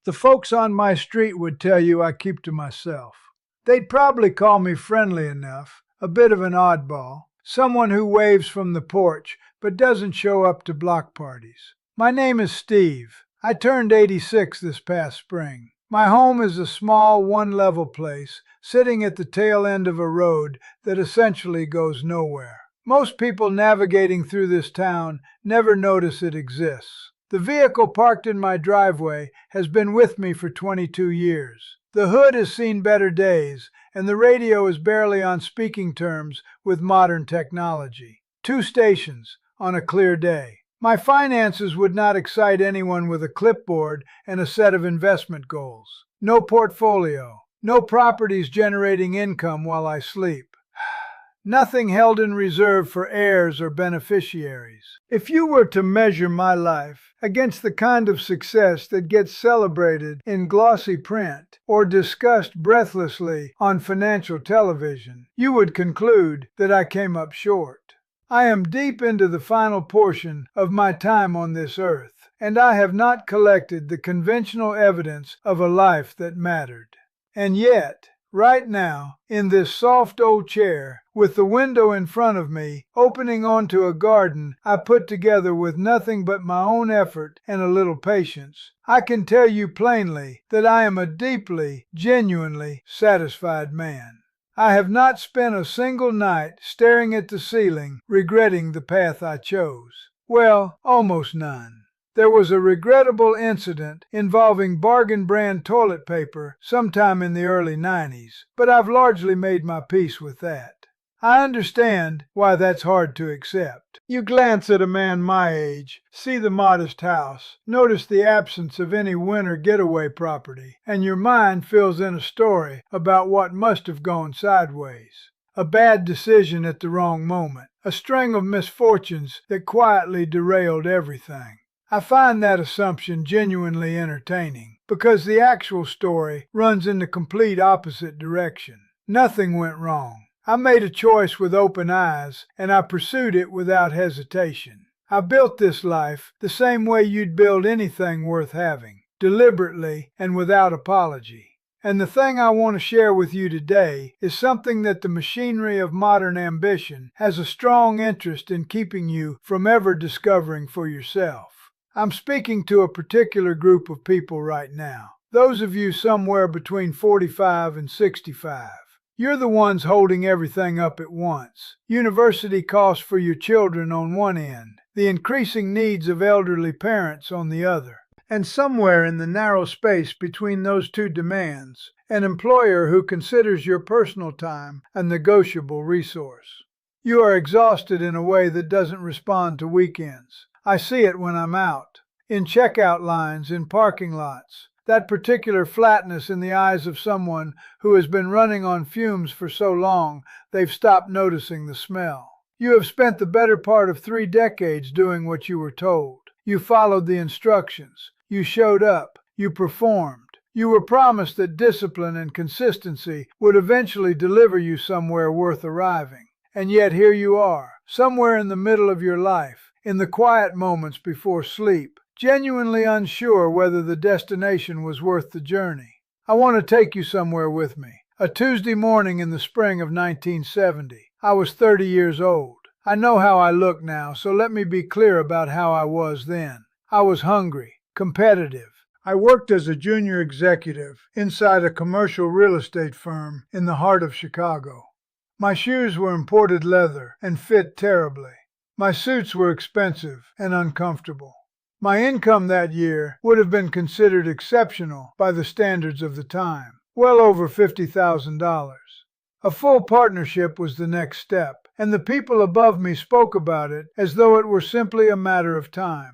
The folks on my street would tell you I keep to myself. They'd probably call me friendly enough, a bit of an oddball, someone who waves from the porch but doesn't show up to block parties. My name is Steve. I turned 86 this past spring. My home is a small one-level place sitting at the tail end of a road that essentially goes nowhere. Most people navigating through this town never notice it exists. The vehicle parked in my driveway has been with me for 22 years. The hood has seen better days, and the radio is barely on speaking terms with modern technology. 2 stations on a clear day. My finances would not excite anyone with a clipboard and a set of investment goals. No portfolio. No properties generating income while I sleep. Nothing held in reserve for heirs or beneficiaries. If you were to measure my life against the kind of success that gets celebrated in glossy print or discussed breathlessly on financial television, you would conclude that I came up short. I am deep into the final portion of my time on this earth, and I have not collected the conventional evidence of a life that mattered. And yet, right now, in this soft old chair, with the window in front of me, opening onto a garden I put together with nothing but my own effort and a little patience, I can tell you plainly that I am a deeply, genuinely satisfied man. I have not spent a single night staring at the ceiling, regretting the path I chose. Well, almost none. There was a regrettable incident involving bargain brand toilet paper sometime in the early 90s, but I've largely made my peace with that. I understand why that's hard to accept. You glance at a man my age, see the modest house, notice the absence of any winter getaway property, and your mind fills in a story about what must have gone sideways. A bad decision at the wrong moment, a string of misfortunes that quietly derailed everything. I find that assumption genuinely entertaining, because the actual story runs in the complete opposite direction. Nothing went wrong. I made a choice with open eyes, and I pursued it without hesitation. I built this life the same way you'd build anything worth having, deliberately and without apology. And the thing I want to share with you today is something that the machinery of modern ambition has a strong interest in keeping you from ever discovering for yourself. I'm speaking to a particular group of people right now, those of you somewhere between 45 and 65. You're the ones holding everything up at once. University costs for your children on one end, the increasing needs of elderly parents on the other. And somewhere in the narrow space between those two demands, an employer who considers your personal time a negotiable resource. You are exhausted in a way that doesn't respond to weekends. I see it when I'm out, in checkout lines, in parking lots. That particular flatness in the eyes of someone who has been running on fumes for so long they've stopped noticing the smell. You have spent the better part of 3 decades doing what you were told. You followed the instructions. You showed up. You performed. You were promised that discipline and consistency would eventually deliver you somewhere worth arriving. And yet here you are, somewhere in the middle of your life, in the quiet moments before sleep, genuinely unsure whether the destination was worth the journey. I want to take you somewhere with me. A Tuesday morning in the spring of 1970. I was 30 years old. I know how I look now, so let me be clear about how I was then. I was hungry, competitive. I worked as a junior executive inside a commercial real estate firm in the heart of Chicago. My shoes were imported leather and fit terribly. My suits were expensive and uncomfortable. My income that year would have been considered exceptional by the standards of the time, well over $50,000. A full partnership was the next step, and the people above me spoke about it as though it were simply a matter of time.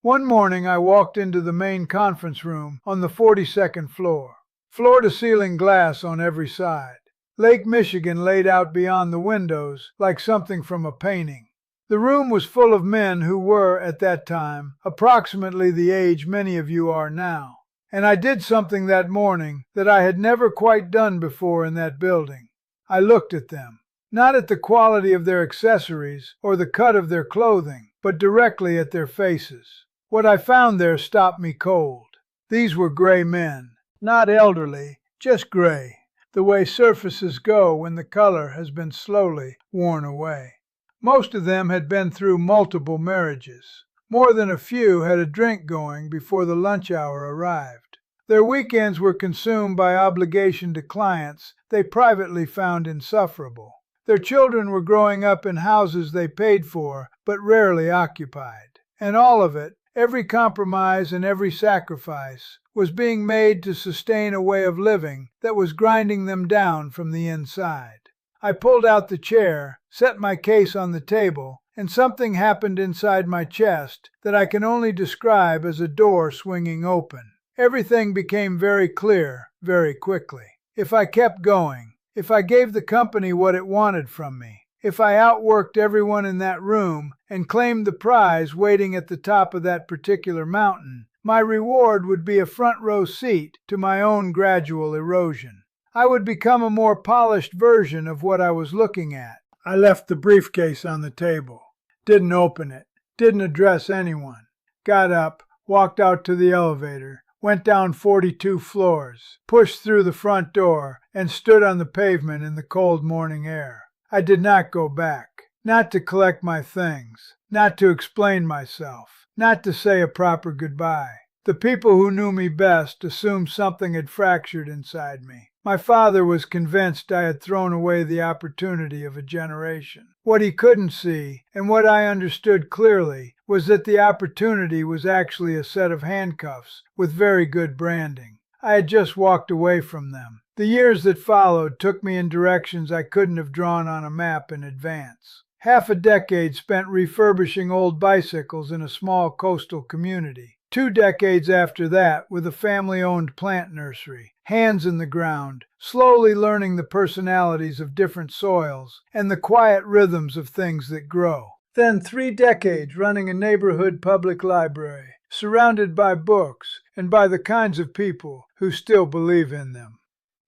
One morning I walked into the main conference room on the 42nd floor, floor-to-ceiling glass on every side. Lake Michigan laid out beyond the windows like something from a painting. The room was full of men who were, at that time, approximately the age many of you are now. And I did something that morning that I had never quite done before in that building. I looked at them, not at the quality of their accessories or the cut of their clothing, but directly at their faces. What I found there stopped me cold. These were gray men, not elderly, just gray, the way surfaces go when the color has been slowly worn away. Most of them had been through multiple marriages. More than a few had a drink going before the lunch hour arrived. Their weekends were consumed by obligation to clients they privately found insufferable. Their children were growing up in houses they paid for but rarely occupied. And all of it, every compromise and every sacrifice, was being made to sustain a way of living that was grinding them down from the inside. I pulled out the chair, set my case on the table, and something happened inside my chest that I can only describe as a door swinging open. Everything became very clear very quickly. If I kept going, if I gave the company what it wanted from me, if I outworked everyone in that room and claimed the prize waiting at the top of that particular mountain, my reward would be a front row seat to my own gradual erosion. I would become a more polished version of what I was looking at. I left the briefcase on the table, didn't open it, didn't address anyone, got up, walked out to the elevator, went down 42 floors, pushed through the front door, and stood on the pavement in the cold morning air. I did not go back, not to collect my things, not to explain myself, not to say a proper goodbye. The people who knew me best assumed something had fractured inside me. My father was convinced I had thrown away the opportunity of a generation. What he couldn't see, and what I understood clearly, was that the opportunity was actually a set of handcuffs with very good branding. I had just walked away from them. The years that followed took me in directions I couldn't have drawn on a map in advance. Half a decade spent refurbishing old bicycles in a small coastal community. 2 decades after that with a family-owned plant nursery, hands in the ground, slowly learning the personalities of different soils and the quiet rhythms of things that grow. Then 3 decades running a neighborhood public library, surrounded by books and by the kinds of people who still believe in them.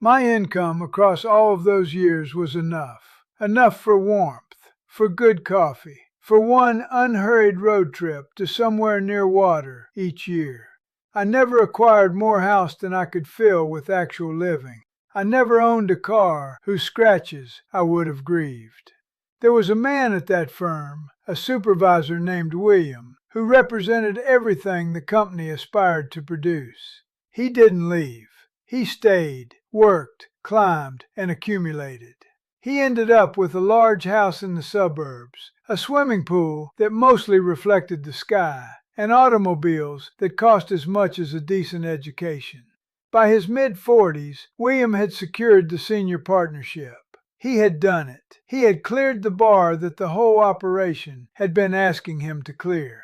My income across all of those years was enough. Enough for warmth, for good coffee, for one unhurried road trip to somewhere near water each year. I never acquired more house than I could fill with actual living. I never owned a car whose scratches I would have grieved. There was a man at that firm, a supervisor named William, who represented everything the company aspired to produce. He didn't leave. He stayed, worked, climbed, and accumulated. He ended up with a large house in the suburbs, a swimming pool that mostly reflected the sky, and automobiles that cost as much as a decent education. By his mid-40s, William had secured the senior partnership. He had done it. He had cleared the bar that the whole operation had been asking him to clear.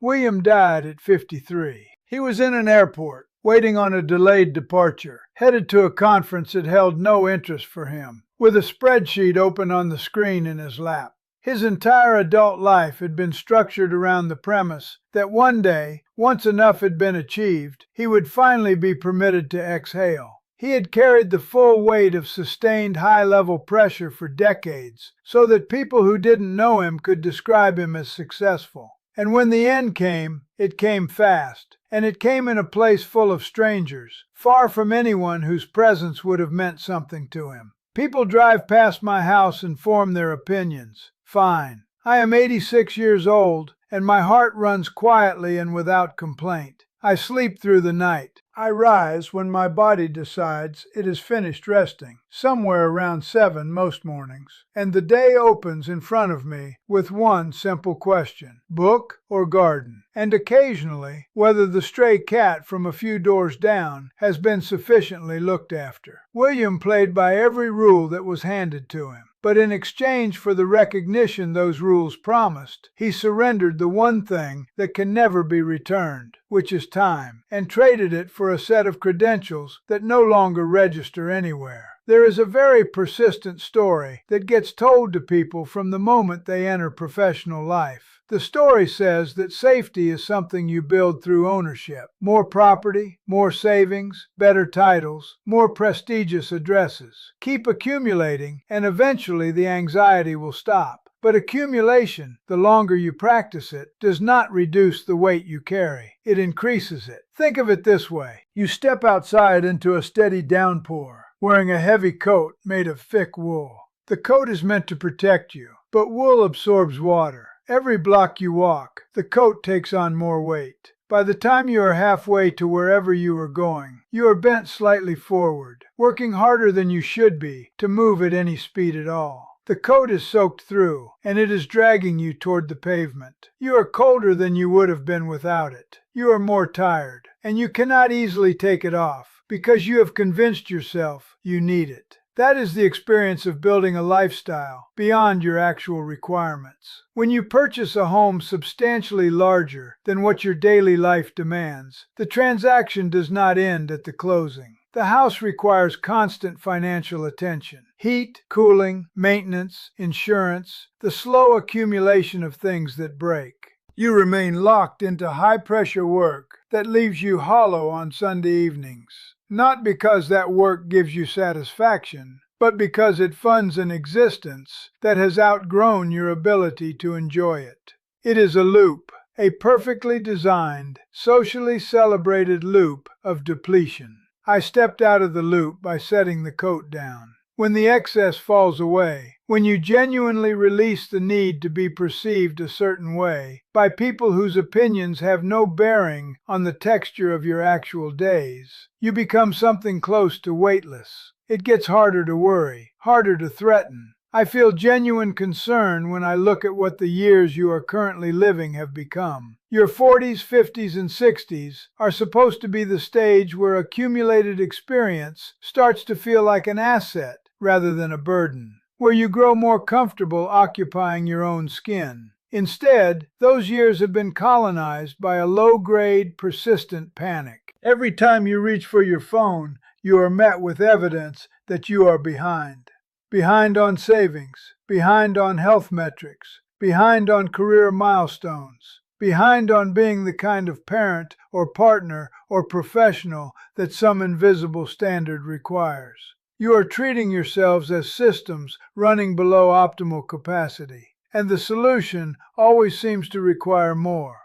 William died at 53. He was in an airport, waiting on a delayed departure, headed to a conference that held no interest for him, with a spreadsheet open on the screen in his lap. His entire adult life had been structured around the premise that one day, once enough had been achieved, he would finally be permitted to exhale. He had carried the full weight of sustained high-level pressure for decades, so that people who didn't know him could describe him as successful. And when the end came, it came fast, and it came in a place full of strangers, far from anyone whose presence would have meant something to him. People drive past my house and form their opinions. Fine. I am 86 years old, and my heart runs quietly and without complaint. I sleep through the night. I rise when my body decides it is finished resting, somewhere around 7 most mornings, and the day opens in front of me with one simple question: book or garden? And occasionally, whether the stray cat from a few doors down has been sufficiently looked after. William played by every rule that was handed to him. But in exchange for the recognition those rules promised, he surrendered the one thing that can never be returned, which is time, and traded it for a set of credentials that no longer register anywhere. There is a very persistent story that gets told to people from the moment they enter professional life. The story says that safety is something you build through ownership. More property, more savings, better titles, more prestigious addresses. Keep accumulating, and eventually the anxiety will stop. But accumulation, the longer you practice it, does not reduce the weight you carry. It increases it. Think of it this way. You step outside into a steady downpour, wearing a heavy coat made of thick wool. The coat is meant to protect you, but wool absorbs water. Every block you walk, the coat takes on more weight. By the time you are halfway to wherever you are going, you are bent slightly forward, working harder than you should be to move at any speed at all. The coat is soaked through, and it is dragging you toward the pavement. You are colder than you would have been without it. You are more tired, and you cannot easily take it off, because you have convinced yourself you need it. That is the experience of building a lifestyle beyond your actual requirements. When you purchase a home substantially larger than what your daily life demands, the transaction does not end at the closing. The house requires constant financial attention. Heat, cooling, maintenance, insurance, the slow accumulation of things that break. You remain locked into high-pressure work that leaves you hollow on Sunday evenings. Not because that work gives you satisfaction, but because it funds an existence that has outgrown your ability to enjoy it. It is a loop, a perfectly designed, socially celebrated loop of depletion. I stepped out of the loop by setting the coat down. When the excess falls away, when you genuinely release the need to be perceived a certain way by people whose opinions have no bearing on the texture of your actual days, you become something close to weightless. It gets harder to worry, harder to threaten. I feel genuine concern when I look at what the years you are currently living have become. Your 40s, 50s, and 60s are supposed to be the stage where accumulated experience starts to feel like an asset rather than a burden, where you grow more comfortable occupying your own skin. Instead, those years have been colonized by a low-grade, persistent panic. Every time you reach for your phone, you are met with evidence that you are behind. Behind on savings, behind on health metrics, behind on career milestones, behind on being the kind of parent or partner or professional that some invisible standard requires. You are treating yourselves as systems running below optimal capacity, and the solution always seems to require more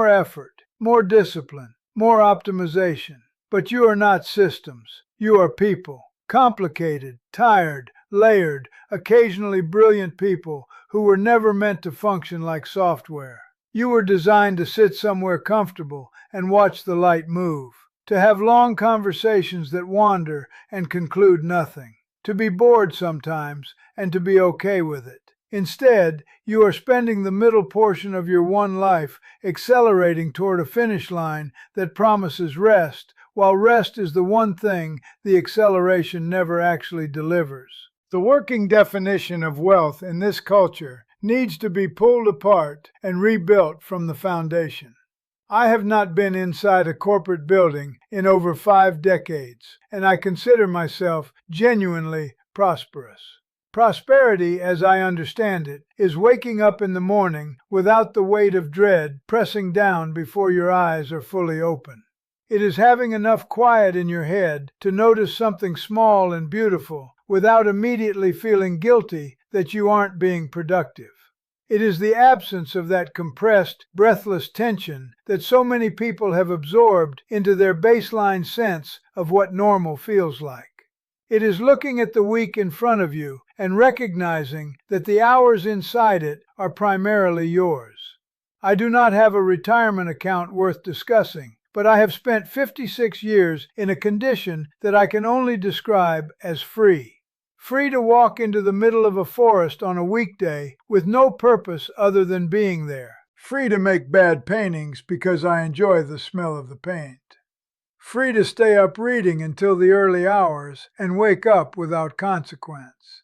effort, more discipline, more optimization. But you are not systems. You are people. Complicated, tired, layered, occasionally brilliant people who were never meant to function like software. You were designed to sit somewhere comfortable and watch the light move, to have long conversations that wander and conclude nothing, to be bored sometimes and to be okay with it. Instead, you are spending the middle portion of your one life accelerating toward a finish line that promises rest, while rest is the one thing the acceleration never actually delivers. The working definition of wealth in this culture needs to be pulled apart and rebuilt from the foundation. I have not been inside a corporate building in over 5 decades, and I consider myself genuinely prosperous. Prosperity, as I understand it, is waking up in the morning without the weight of dread pressing down before your eyes are fully open. It is having enough quiet in your head to notice something small and beautiful without immediately feeling guilty that you aren't being productive. It is the absence of that compressed, breathless tension that so many people have absorbed into their baseline sense of what normal feels like. It is looking at the week in front of you and recognizing that the hours inside it are primarily yours. I do not have a retirement account worth discussing, but I have spent 56 years in a condition that I can only describe as free. Free to walk into the middle of a forest on a weekday with no purpose other than being there. Free to make bad paintings because I enjoy the smell of the paint. Free to stay up reading until the early hours and wake up without consequence.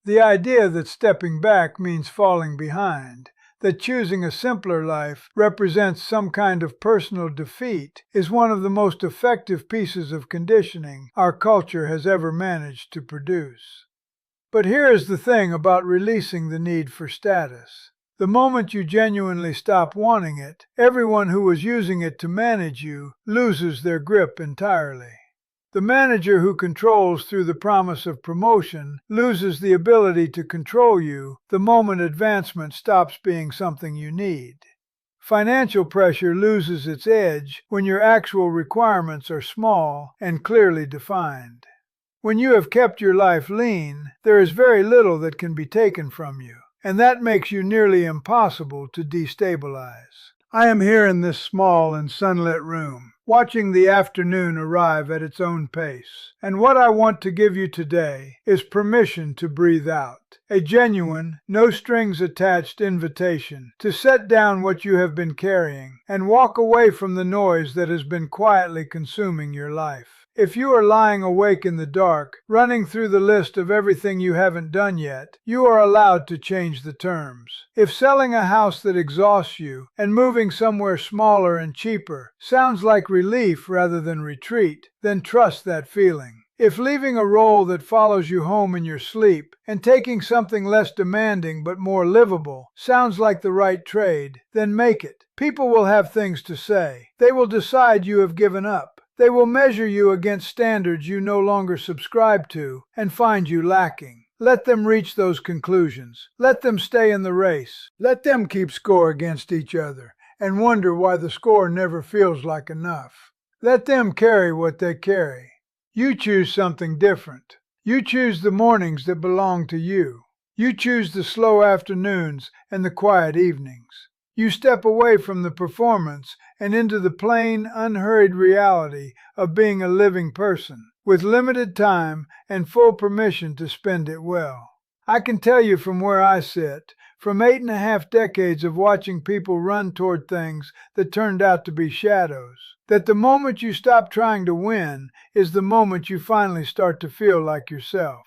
The idea that stepping back means falling behind, that choosing a simpler life represents some kind of personal defeat, is one of the most effective pieces of conditioning our culture has ever managed to produce. But here is the thing about releasing the need for status. The moment you genuinely stop wanting it, everyone who was using it to manage you loses their grip entirely. The manager who controls through the promise of promotion loses the ability to control you the moment advancement stops being something you need. Financial pressure loses its edge when your actual requirements are small and clearly defined. When you have kept your life lean, there is very little that can be taken from you, and that makes you nearly impossible to destabilize. I am here in this small and sunlit room, watching the afternoon arrive at its own pace. And what I want to give you today is permission to breathe out. A genuine, no-strings-attached invitation to set down what you have been carrying and walk away from the noise that has been quietly consuming your life. If you are lying awake in the dark, running through the list of everything you haven't done yet, you are allowed to change the terms. If selling a house that exhausts you and moving somewhere smaller and cheaper sounds like relief rather than retreat, then trust that feeling. If leaving a role that follows you home in your sleep and taking something less demanding but more livable sounds like the right trade, then make it. People will have things to say. They will decide you have given up. They will measure you against standards you no longer subscribe to and find you lacking. Let them reach those conclusions. Let them stay in the race. Let them keep score against each other and wonder why the score never feels like enough. Let them carry what they carry. You choose something different. You choose the mornings that belong to you. You choose the slow afternoons and the quiet evenings. You step away from the performance and into the plain, unhurried reality of being a living person, with limited time and full permission to spend it well. I can tell you from where I sit, from 8.5 decades of watching people run toward things that turned out to be shadows, that the moment you stop trying to win is the moment you finally start to feel like yourself.